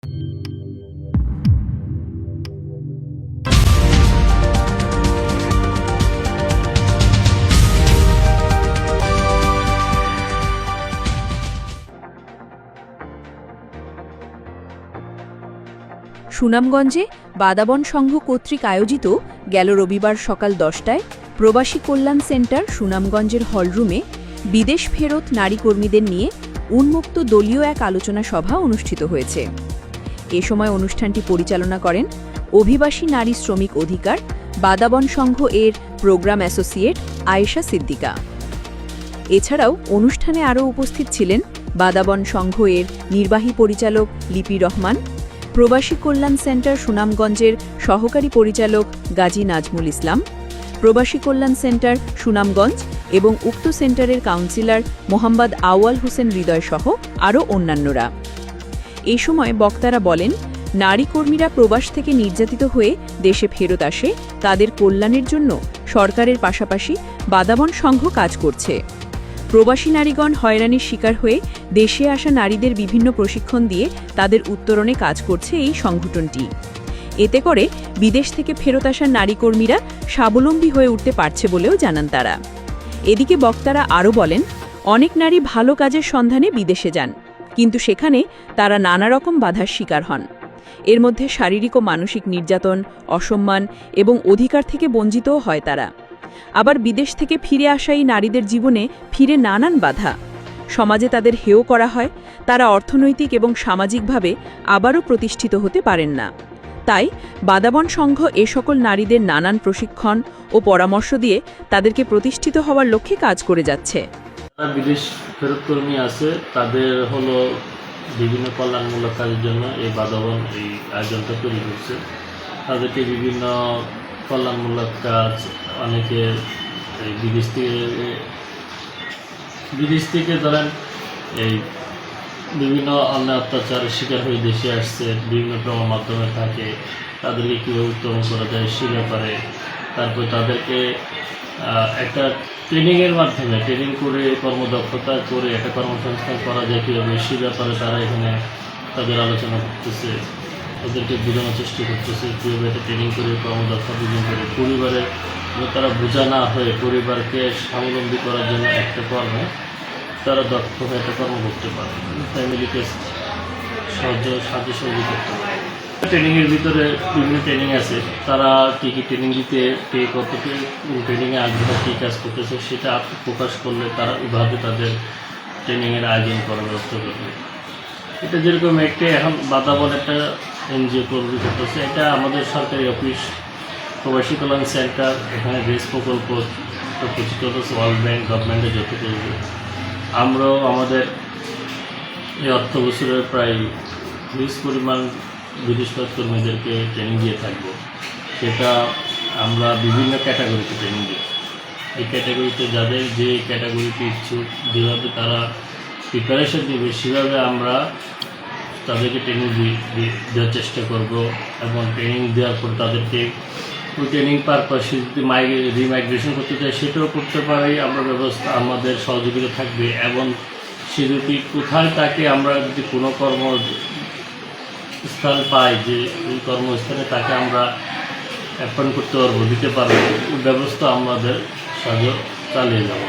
সুনামগঞ্জে বাদাবন সংঘ কর্তৃক আয়োজিত গেল রবিবার সকাল 10টায় প্রবাসী কল্যাণ সেন্টার সুনামগঞ্জের হলরুমে বিদেশ ফেরত নারী কর্মীদের নিয়ে উন্মুক্ত দলীয় এক আলোচনা সভা অনুষ্ঠিত হয়েছে। এ সময় অনুষ্ঠানটি পরিচালনা করেন অভিবাসী নারী শ্রমিক অধিকার বাদাবন সংঘ এর প্রোগ্রাম অ্যাসোসিয়েট আয়েশা সিদ্দিকা। এছাড়াও অনুষ্ঠানে আরও উপস্থিত ছিলেন বাদাবন সংঘ এর নির্বাহী পরিচালক লিপি রহমান, প্রবাসী কল্যাণ সেন্টার সুনামগঞ্জের সহকারী পরিচালক গাজী নাজমুল ইসলাম, প্রবাসী কল্যাণ সেন্টার সুনামগঞ্জ এবং উক্ত সেন্টারের কাউন্সিলর মোহাম্মদ আউয়াল হোসেন হৃদয় সহ আরও অন্যান্যরা। এই সময় বক্তারা বলেন, নারী কর্মীরা প্রবাস থেকে নির্যাতিত হয়ে দেশে ফেরত আসে তাদের কল্যাণের জন্য সরকারের পাশাপাশি বাদাবন সংঘ কাজ করছে। প্রবাসী নারীগণ হয়রানির শিকার হয়ে দেশে আসা নারীদের বিভিন্ন প্রশিক্ষণ দিয়ে তাদের উত্তরণে কাজ করছে এই সংগঠনটি। এতে করে বিদেশ থেকে ফেরত আসা নারী কর্মীরা স্বাবলম্বী হয়ে উঠতে পারছে বলেও জানান তারা। এদিকে বক্তারা আরও বলেন, অনেক নারী ভালো কাজের সন্ধানে বিদেশে যান, কিন্তু সেখানে তারা নানা রকম বাধার শিকার হন। এর মধ্যে শারীরিক ও মানসিক নির্যাতন, অসম্মান এবং অধিকার থেকে বঞ্চিতও হয় তারা। আবার বিদেশ থেকে ফিরে আসা এই নারীদের জীবনে ফিরে নানান বাধা, সমাজে তাদের হেয় করা হয়, তারা অর্থনৈতিক এবং সামাজিকভাবে আবারও প্রতিষ্ঠিত হতে পারেন না। তাই বাদাবন সংঘ এ সকল নারীদের নানান প্রশিক্ষণ ও পরামর্শ দিয়ে তাদেরকে প্রতিষ্ঠিত হওয়ার লক্ষ্যে কাজ করে যাচ্ছে। বিদেশ ফেরত কর্মী আছে, তাদের হলো বিভিন্ন কল্যাণমূলক কাজের জন্য এই বাদাবন এই আয়োজনটা তৈরি করছে। তাদেরকে বিভিন্ন কল্যাণমূলক কাজ, অনেকে বিদেশ থেকে ধরেন এই বিভিন্ন অন্যায় অত্যাচারের শিকার হয়ে দেশে আসছে, বিভিন্ন প্রমাণ মাধ্যমে থাকে, তাদেরকে কীভাবে উত্তোলন করা যায় সে ব্যাপারে। তারপর তাদেরকে একটা ট্রেনিংয়ের মাধ্যমে ট্রেনিং করে কর্মদক্ষতা করে একটা কর্মসংস্থান করা যায় কীভাবে সে ব্যাপারে তারা এখানে তাদের আলোচনা করতেছে, ওদেরকে বোঝানোর চেষ্টা করতেছে কীভাবে একটা ট্রেনিং করে কর্মদক্ষতা অর্জন করে পরিবারের তারা বোঝা না হয়ে পরিবারকে স্বাবলম্বী করার জন্য একটা কর্মে তারা দক্ষ হয়ে একটা কর্ম করতে পারে, ফ্যামিলিকে সাহায্য সহযোগিতা করতে পারে। ট্রেনিংয়ের ভিতরে বিভিন্ন ট্রেনিং আছে, তারা কী কী ট্রেনিং দিতে কে কত ট্রেনিংয়ে আগ্রহ কী কাজ করতেছে সেটা প্রকাশ করলে তারা ওইভাবে তাদের ট্রেনিংয়ের আয়োজন করার ব্যবস্থা করবে। এটা যেরকম একটা এখন বাদাবন একটা এনজিও করতেছে, এটা আমাদের সরকারি অফিস প্রবাসী কল্যাণ সেন্টার, এখানে রেস প্রকল্প প্রচিত হচ্ছে ওয়ার্ল্ড ব্যাংক গভর্নমেন্টের যত করবে। আমরাও আমাদের এই অর্থ বছরের প্রায় হিউজ পরিমাণ বিদেশ ফেরত কর্মীদেরকে ট্রেনিং দিয়ে থাকবো। সেটা আমরা বিভিন্ন ক্যাটাগরিতে ট্রেনিং দিই। এই ক্যাটাগরিতে যাদের যে ক্যাটাগরিতে ইচ্ছুক, যেভাবে তারা প্রিপারেশন দেবে সেভাবে আমরা তাদেরকে ট্রেনিং দেওয়ার চেষ্টা করব। এবং ট্রেনিং দেওয়ার পর তাদেরকে ওই ট্রেনিং পারপাসে যদি রিমাইগ্রেশন করতে চাই সেটাও করতে পারি, আমরা ব্যবস্থা আমাদের সহযোগিতা থাকবে। এবং সে যদি কোথায় তাকে আমরা যদি কোনো কর্মস্থান পাই যে ওই কর্মস্থানে তাকে আমরা অ্যাপয়েন্ট করতে পারবো, দিতে পারবো, ওই ব্যবস্থা আমাদের সাহায্য চালিয়ে যাব।